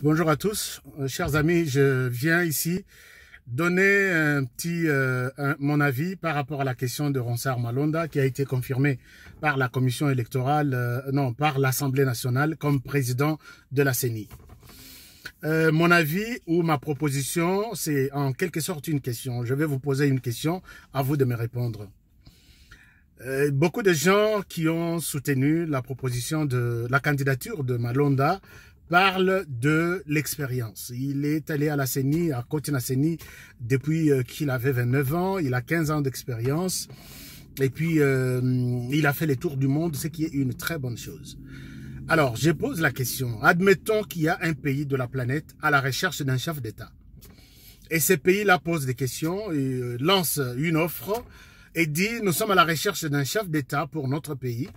Bonjour à tous, chers amis, je viens ici donner mon avis par rapport à la question de Ronsard Malonda qui a été confirmée par la commission électorale, par l'Assemblée nationale comme président de la CENI. Mon avis ou ma proposition, c'est en quelque sorte une question. Je vais vous poser une question, à vous de me répondre. Beaucoup de gens qui ont soutenu la proposition de la candidature de Malonda parle de l'expérience. Il est allé à la CENI, à Côte-na-CENI, depuis qu'il avait 29 ans. Il a 15 ans d'expérience. Et puis, il a fait les tours du monde, ce qui est une très bonne chose. Alors, je pose la question. Admettons qu'il y a un pays de la planète à la recherche d'un chef d'État. Et ces pays-là posent des questions, et lancent une offre et dit, nous sommes à la recherche d'un chef d'État pour notre pays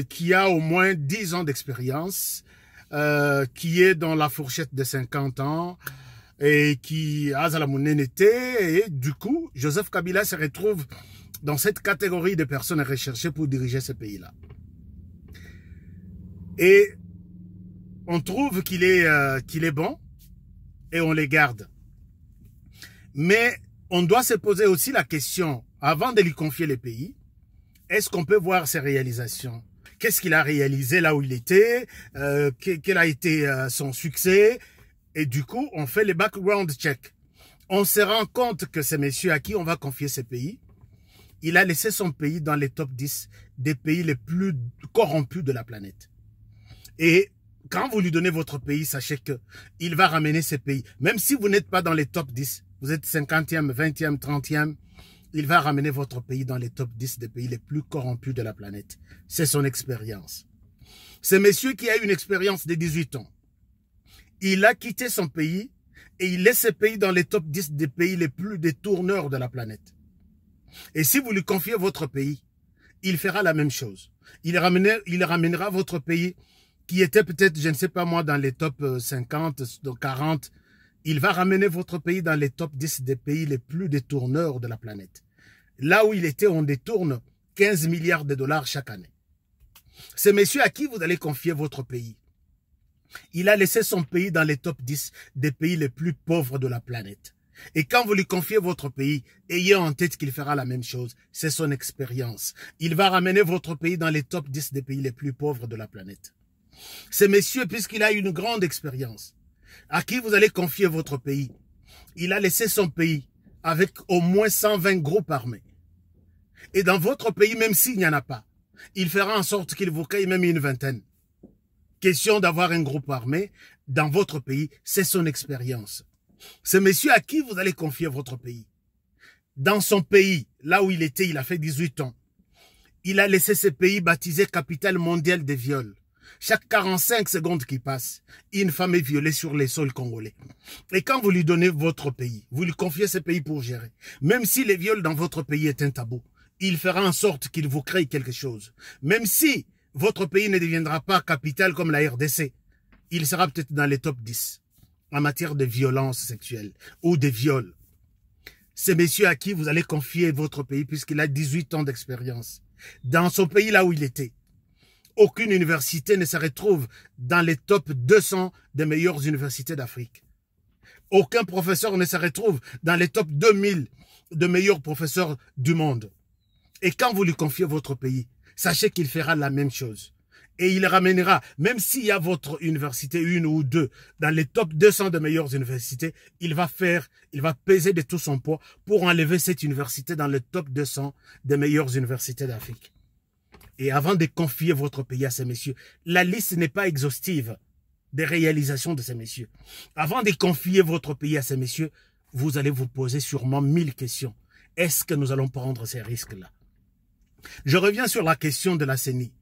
qui a au moins 10 ans d'expérience, qui est dans la fourchette de 50 ans et qui a la monnaie. Et du coup, Joseph Kabila se retrouve dans cette catégorie de personnes recherchées pour diriger ce pays-là. Et on trouve qu'il est bon et on les garde. Mais on doit se poser aussi la question, avant de lui confier les pays, est-ce qu'on peut voir ses réalisations? Qu'est-ce qu'il a réalisé là où il était? Quel a été son succès? Et du coup, on fait les background checks. On se rend compte que ce monsieur à qui on va confier ces pays, il a laissé son pays dans les top 10 des pays les plus corrompus de la planète. Et quand vous lui donnez votre pays, sachez que il va ramener ces pays. Même si vous n'êtes pas dans les top 10, vous êtes 50e, 20e, 30e, il va ramener votre pays dans les top 10 des pays les plus corrompus de la planète. C'est son expérience. Ce monsieur qui a une expérience de 18 ans, il a quitté son pays et il laisse ce pays dans les top 10 des pays les plus détourneurs de la planète. Et si vous lui confiez votre pays, il fera la même chose. Il ramènera votre pays qui était peut-être, je ne sais pas moi, dans les top 50, 40. Il va ramener votre pays dans les top 10 des pays les plus détourneurs de la planète. Là où il était, on détourne 15 milliards de dollars chaque année. Ce monsieur à qui vous allez confier votre pays, il a laissé son pays dans les top 10 des pays les plus pauvres de la planète. Et quand vous lui confiez votre pays, ayez en tête qu'il fera la même chose. C'est son expérience. Il va ramener votre pays dans les top 10 des pays les plus pauvres de la planète. Ce monsieur, puisqu'il a une grande expérience, à qui vous allez confier votre pays, il a laissé son pays avec au moins 120 groupes armés. Et dans votre pays, même s'il n'y en a pas, il fera en sorte qu'il vous crée même une vingtaine. Question d'avoir un groupe armé dans votre pays, c'est son expérience. Ce monsieur à qui vous allez confier votre pays, dans son pays, là où il était, il a fait 18 ans, il a laissé ce pays baptisé capitale mondiale des viols. Chaque 45 secondes qui passent, une femme est violée sur les sols congolais. Et quand vous lui donnez votre pays, vous lui confiez ce pays pour gérer, même si les viols dans votre pays est un tabou, il fera en sorte qu'il vous crée quelque chose. Même si votre pays ne deviendra pas capitale comme la RDC, il sera peut-être dans les top 10 en matière de violence sexuelle ou de viol. C'est monsieur à qui vous allez confier votre pays puisqu'il a 18 ans d'expérience. Dans son pays là où il était, aucune université ne se retrouve dans les top 200 des meilleures universités d'Afrique. Aucun professeur ne se retrouve dans les top 2000 de meilleurs professeurs du monde. Et quand vous lui confiez votre pays, sachez qu'il fera la même chose. Et il ramènera, même s'il y a votre université, une ou deux, dans les top 200 de meilleures universités, il va peser de tout son poids pour enlever cette université dans le top 200 des meilleures universités d'Afrique. Et avant de confier votre pays à ces messieurs, la liste n'est pas exhaustive des réalisations de ces messieurs. Avant de confier votre pays à ces messieurs, vous allez vous poser sûrement 1000 questions. Est-ce que nous allons prendre ces risques-là? Je reviens sur la question de la CENI.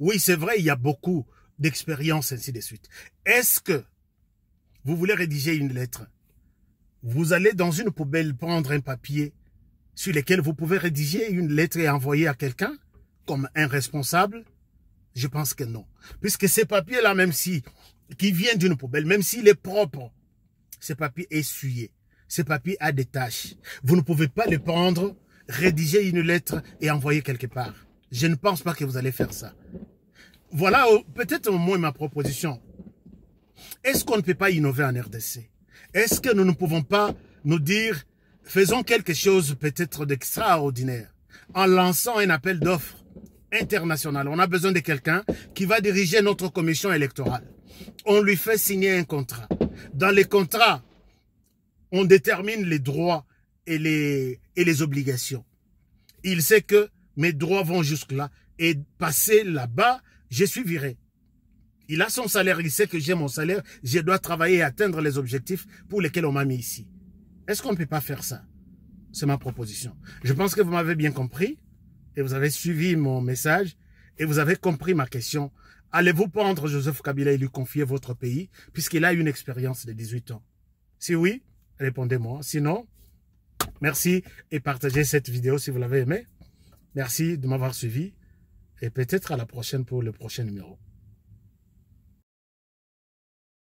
Oui, c'est vrai, il y a beaucoup d'expérience, ainsi de suite. Est-ce que vous voulez rédiger une lettre? Vous allez dans une poubelle prendre un papier sur lequel vous pouvez rédiger une lettre et envoyer à quelqu'un comme un responsable? Je pense que non. Puisque ces papiers-là, même si, qui viennent d'une poubelle, même s'il est propre, ce papier est essuyé. Ce papier a des taches. Vous ne pouvez pas le prendre, rédiger une lettre et envoyer quelque part. Je ne pense pas que vous allez faire ça. Voilà peut-être au moins ma proposition. Est-ce qu'on ne peut pas innover en RDC? Est-ce que nous ne pouvons pas nous dire, faisons quelque chose peut-être d'extraordinaire en lançant un appel d'offres international. On a besoin de quelqu'un qui va diriger notre commission électorale. On lui fait signer un contrat. Dans les contrats, on détermine les droits et les obligations. Il sait que mes droits vont jusque-là et passer là-bas, je suis viré. Il a son salaire, il sait que j'ai mon salaire, je dois travailler et atteindre les objectifs pour lesquels on m'a mis ici. Est-ce qu'on ne peut pas faire ça? C'est ma proposition. Je pense que vous m'avez bien compris et vous avez suivi mon message et vous avez compris ma question. Allez-vous prendre Joseph Kabila et lui confier votre pays puisqu'il a une expérience de 18 ans? Si oui, répondez-moi. Sinon, merci et partagez cette vidéo si vous l'avez aimé. Merci de m'avoir suivi et peut-être à la prochaine pour le prochain numéro.